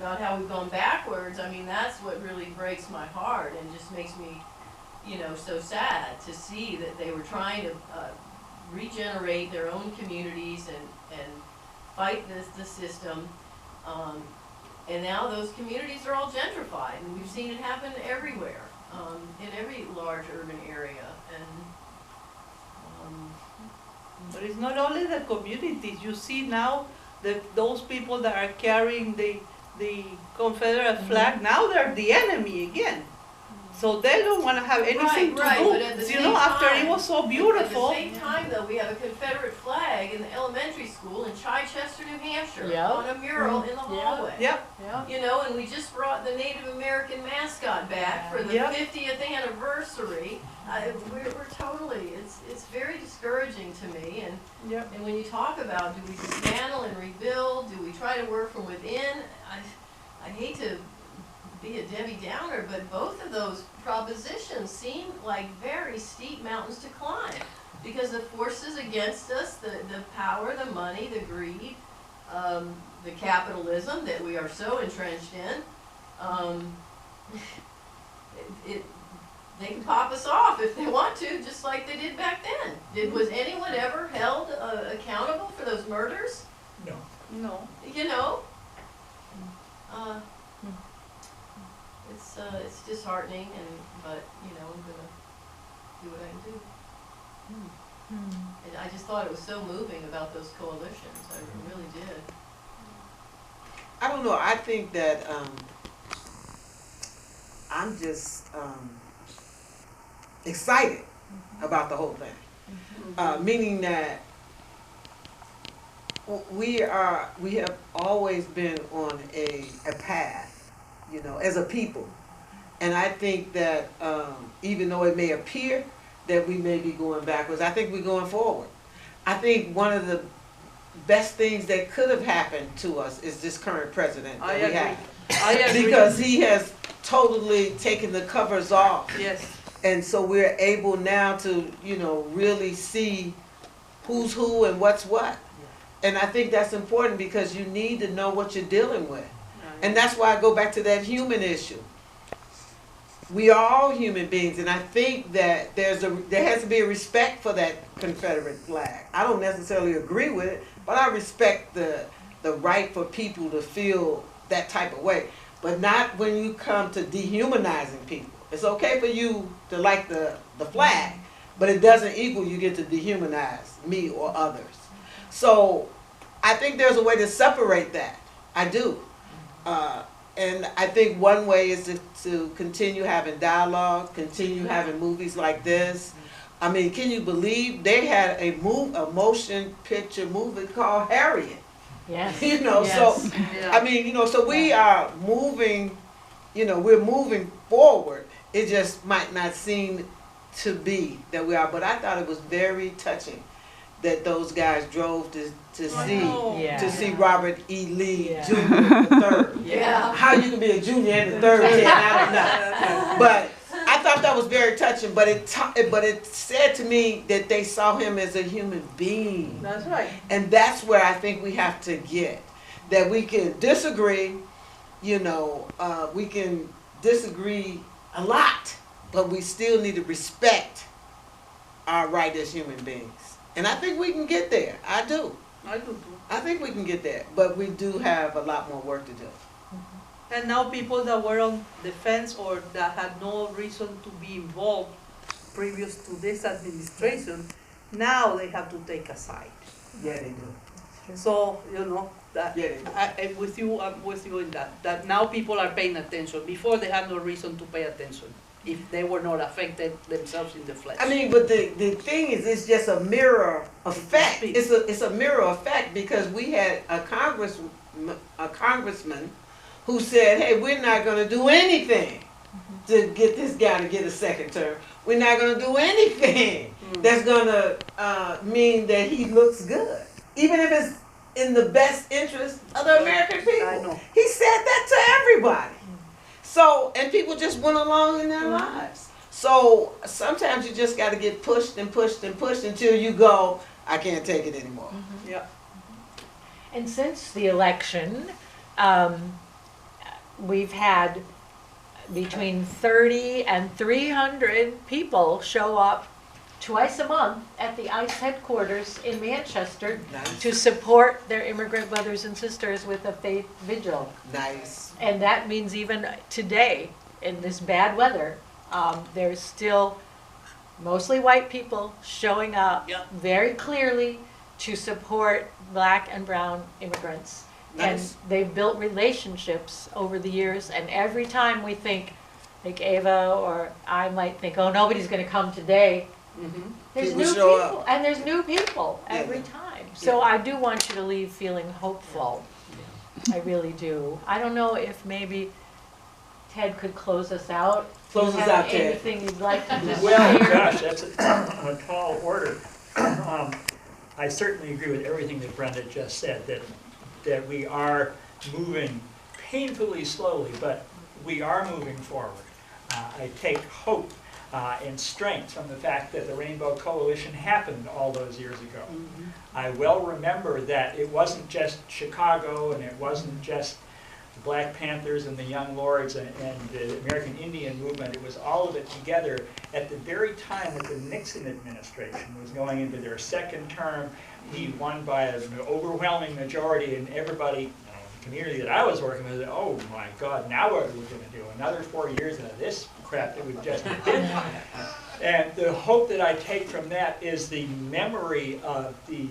about how we've gone backwards, I mean, that's what really breaks my heart and just makes me, you know, so sad to see that they were trying to regenerate their own communities and fight the system. And now those communities are all gentrified, and we've seen it happen everywhere, in every large urban area. And but it's not only the communities. You see now that those people that are carrying the Confederate flag, now they're the enemy again. So they don't want to have anything to do. But at the You know, after it was so beautiful. At the same time, though, we have a Confederate flag in the elementary school in Chichester, New Hampshire, Yep. on a mural in the hallway. Yep. Yeah. You know, and we just brought the Native American mascot back for the Yep. 50th anniversary. We're totally, it's very discouraging to me. Yep. And when you talk about, do we dismantle and rebuild? Do we try to work from within? I hate to be a Debbie Downer, but both of those propositions seem like very steep mountains to climb, because the forces against us, the power, the money, the greed, the capitalism that we are so entrenched in, they can pop us off if they want to, just like they did back then. Was anyone ever held accountable for those murders? No. No. You know? It's disheartening, but you know, I'm gonna do what I can do. And I just thought it was so moving about those coalitions. I really did. I don't know. I think that I'm just excited about the whole thing, meaning that we have always been on a path, you know, as a people. And I think that even though it may appear that we may be going backwards, I think we're going forward. I think one of the best things that could have happened to us is this current president that we have. I agree. Because he has totally taken the covers off. Yes. And so we're able now to, you know, really see who's who and what's what. And I think that's important because you need to know what you're dealing with. And that's why I go back to that human issue. We are all human beings, and I think that there has to be a respect for that Confederate flag. I don't necessarily agree with it, but I respect the right for people to feel that type of way. But not when you come to dehumanizing people. It's okay for you to like the flag, but it doesn't equal you get to dehumanize me or others. So I think there's a way to separate that. I do. And I think one way is to continue having dialogue, continue having movies like this. I mean, can you believe they had a motion picture movie called Harriet? Yes. You know, Yes. so, I mean, you know, so we are moving, you know, we're moving forward. It just might not seem to be that we are, but I thought it was very touching that those guys drove to see Robert E. Lee Jr. the third. Yeah. How you can be a junior and the third kid, I don't know. But I thought that was very touching. But it said to me that they saw him as a human being. That's right. And that's where I think we have to get. That we can disagree, you know, we can disagree a lot, but we still need to respect our right as human beings. And I think we can get there. I do. I do too. I think we can get there, but we do have a lot more work to do. And now people that were on the fence or that had no reason to be involved previous to this administration, now they have to take a side. Yeah, they do. So, you know, that Yeah, they do. I'm with you in that now people are paying attention. Before they had no reason to pay attention if they were not affected themselves in the flesh. I mean, but the thing is, it's just a mirror effect. It's a mirror effect because we had a congressman who said, hey, we're not going to do anything to get this guy to get a second term. We're not going to do anything that's going to mean that he looks good, even if it's in the best interest of the American people. I know. He said that to everybody. So, and people just went along in their lives. So sometimes you just got to get pushed and pushed and pushed until you go, I can't take it anymore. 嗯 Yeah. And since the election, we've had between 30 and 300 people show up twice a month at the ICE headquarters in Manchester Nice. to support their immigrant brothers and sisters with a faith vigil. Nice. And that means even today, in this bad weather, there's still mostly white people showing up Yep. very clearly to support Black and brown immigrants. And Nice. they've built relationships over the years, and every time we think, like Eva or I might think, oh, nobody's gonna come today, Mm-hmm. there's People new show people, up. and there's new people Yeah. every time. So I do want you to leave feeling hopeful. I really do. I don't know if maybe Ted could close us out. Close Do you us have out, Ted. anything you'd like to just Well, share? gosh, that's a tall order. I certainly agree with everything that Brenda just said, that we are moving painfully slowly, but we are moving forward. I take hope and strength from the fact that the Rainbow Coalition happened all those years ago. I well remember that it wasn't just Chicago, and it wasn't just the Black Panthers and the Young Lords and the American Indian movement. It was all of it together at the very time that the Nixon administration was going into their second term. He won by an overwhelming majority, and everybody, the community that I was working with, oh my God, now what are we going to do? Another 4 years of this crap that we've just did. And the hope that I take from that is the memory of the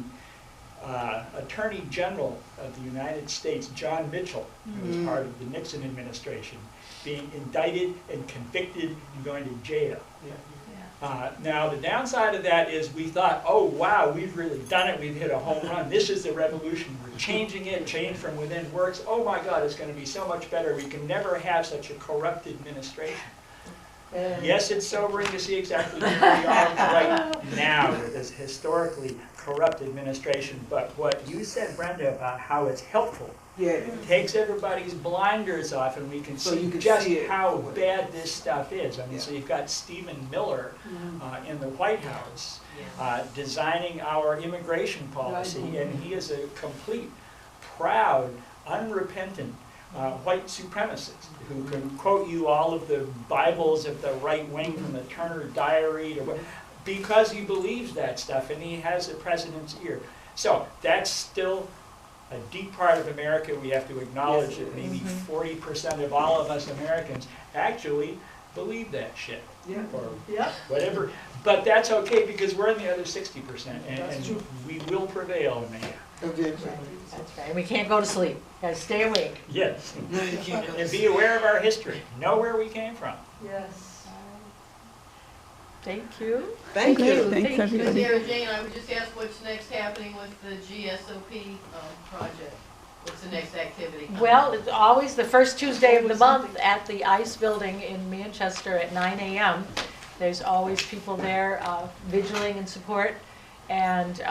Attorney General of the United States, John Mitchell, who was part of the Nixon administration, being indicted and convicted and going to jail. Now, the downside of that is we thought, oh wow, we've really done it, we've hit a home run, this is the revolution, we're changing it, change from within works, oh my God, it's going to be so much better, we can never have such a corrupt administration. Yes, it's sobering to see exactly where we are right now with this historically corrupt administration, but what you said, Brenda, about how it's helpful, Yeah. it takes everybody's blinders off and we can So see you can just see it. how bad this stuff is. I mean, Yeah. so you've got Stephen Miller in the White House designing our immigration policy, and he is a complete, proud, unrepentant white supremacist who can quote you all of the Bibles of the right wing from the Turner Diary to what, because he believes that stuff and he has the president's ear. So that's still a deep part of America. We have to acknowledge that maybe 40% of all of us Americans actually believe that shit. Yeah. Or Yeah. whatever. But that's okay because we're in the other 60%, That's and true. we will prevail in the end. Eventually. That's right, and we can't go to sleep, gotta stay awake. Yes. No, you can't go. And be aware of our history. Know where we came from. Yes. Thank you. Thank you. Thank you. Sarah Jane, I would just ask what's next happening with the GSOP project? What's the next activity? Well, it's always the first Tuesday of the month at the ICE building in Manchester at 9 a.m. There's always people there vigiling in support, and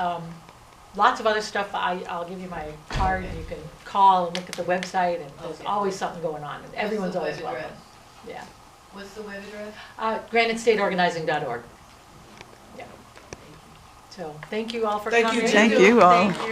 lots of other stuff. I'll give you my card, and you can call and look at the website, and there's Okay. always something going on, and everyone's What's always the web welcome. address? Yeah. What's the web address? GraniteStateOrganizing.org. Yeah. So, thank you all for Thank you, coming. Jen. Thank you all. Thank you.